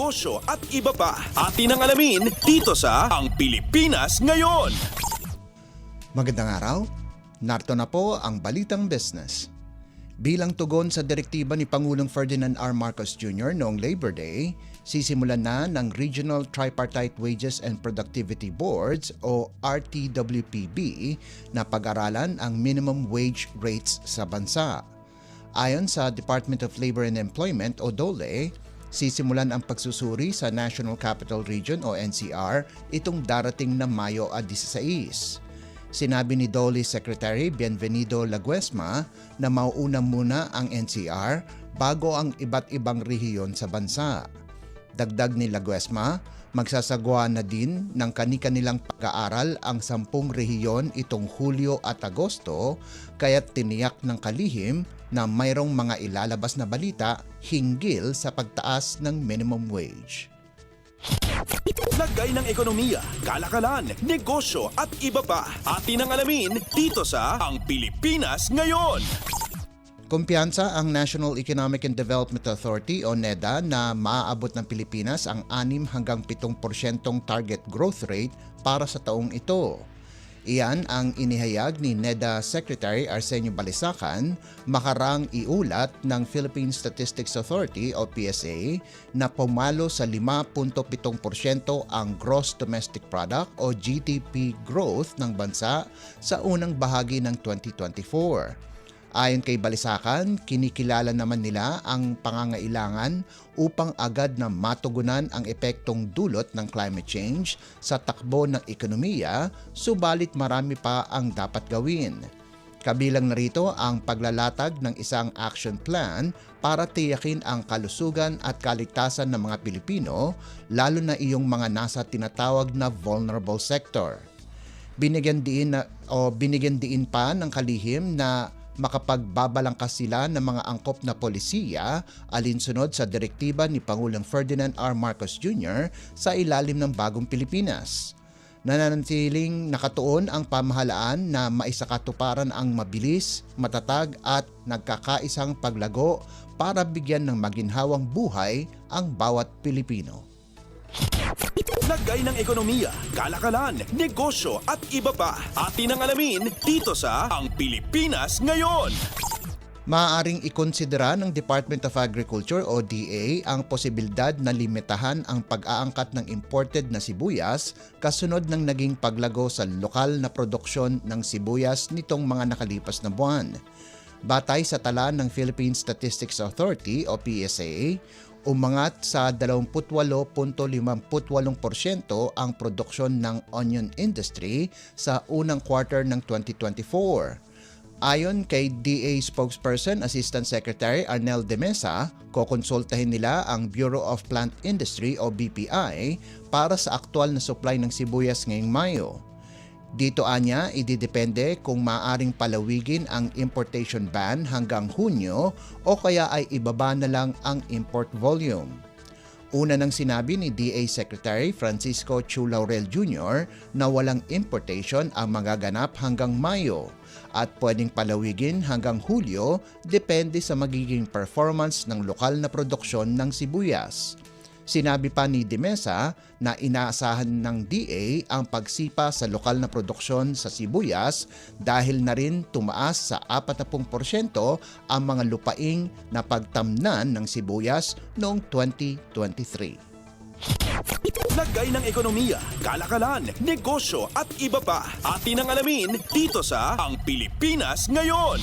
negosyo at iba pa. Atin ang alamin dito sa Ang Pilipinas Ngayon. Magandang araw, narito na po ang Balitang Business. Bilang tugon sa direktiba ni Pangulong Ferdinand R. Marcos Jr. noong Labor Day, sisimulan na ng Regional Tripartite Wages and Productivity Boards o RTWPB na pag-aralan ang minimum wage rates sa bansa. Ayon sa Department of Labor and Employment o DOLE, sisimulan ang pagsusuri sa National Capital Region o NCR itong darating na Mayo 16. Sinabi ni DOLE Secretary Bienvenido Laguesma na mauuna muna ang NCR bago ang iba't ibang rehiyon sa bansa. Dagdag ni Laguesma, magsasagawa na din ng kani-kanilang pag-aaral ang 10 rehiyon itong Hulyo at Agosto, kaya't tiniyak ng kalihim na mayroong mga ilalabas na balita hinggil sa pagtaas ng minimum wage. Lagay ng ekonomiya, kalakalan, negosyo at iba pa. Atin ang alamin dito sa Ang Pilipinas Ngayon. Kumpiyansa ang National Economic and Development Authority o NEDA na maaabot ng Pilipinas ang 6 hanggang 7% target growth rate para sa taong ito. Iyan ang inihayag ni NEDA Secretary Arsenio Balisacan makarang iulat ng Philippine Statistics Authority o PSA na pumalo sa 5.7% ang Gross Domestic Product o GDP growth ng bansa sa unang bahagi ng 2024. Ayon kay Balisacan, kinikilala naman nila ang pangangailangan upang agad na matugunan ang epektong dulot ng climate change sa takbo ng ekonomiya, subalit marami pa ang dapat gawin. Kabilang narito ang paglalatag ng isang action plan para tiyakin ang kalusugan at kaligtasan ng mga Pilipino, lalo na iyong mga nasa tinatawag na vulnerable sector. Binigyan diin pa ng kalihim na makapagbabalangkas sila ng mga angkop na polisiya alinsunod sa direktiba ni Pangulong Ferdinand R. Marcos Jr. sa ilalim ng Bagong Pilipinas. Nananatiling nakatuon ang pamahalaan na maisakatuparan ang mabilis, matatag at nagkakaisang paglago para bigyan ng maginhawang buhay ang bawat Pilipino. Lagay ng ekonomiya, kalakalan, negosyo at iba pa. Atin ang alamin dito sa Ang Pilipinas Ngayon. Maaaring ikonsidera ng Department of Agriculture o DA ang posibilidad na limitahan ang pag-aangkat ng imported na sibuyas kasunod ng naging paglago sa lokal na produksyon ng sibuyas nitong mga nakalipas na buwan. Batay sa tala ng Philippine Statistics Authority o PSA, umangat sa 28.58% ang produksyon ng onion industry sa unang quarter ng 2024. Ayon kay DA spokesperson Assistant Secretary Arnel de Mesa, kokonsultahin nila ang Bureau of Plant Industry o BPI para sa aktual na supply ng sibuyas ngayong Mayo. Dito anya, ididepende kung maaaring palawigin ang importation ban hanggang Hunyo o kaya ay ibaba na lang ang import volume. Una nang sinabi ni DA Secretary Francisco Chu Laurel Jr. na walang importation ang magaganap hanggang Mayo at pwedeng palawigin hanggang Hulyo depende sa magiging performance ng lokal na produksyon ng sibuyas. Sinabi pa ni De Mesa na inaasahan ng DA ang pagsipa sa lokal na produksyon sa sibuyas dahil na rin tumaas sa 40% ang mga lupaing na pagtamnan ng sibuyas noong 2023. Lagay ng ekonomiya, kalakalan, negosyo at iba pa. Atin ang alamin dito sa Ang Pilipinas Ngayon.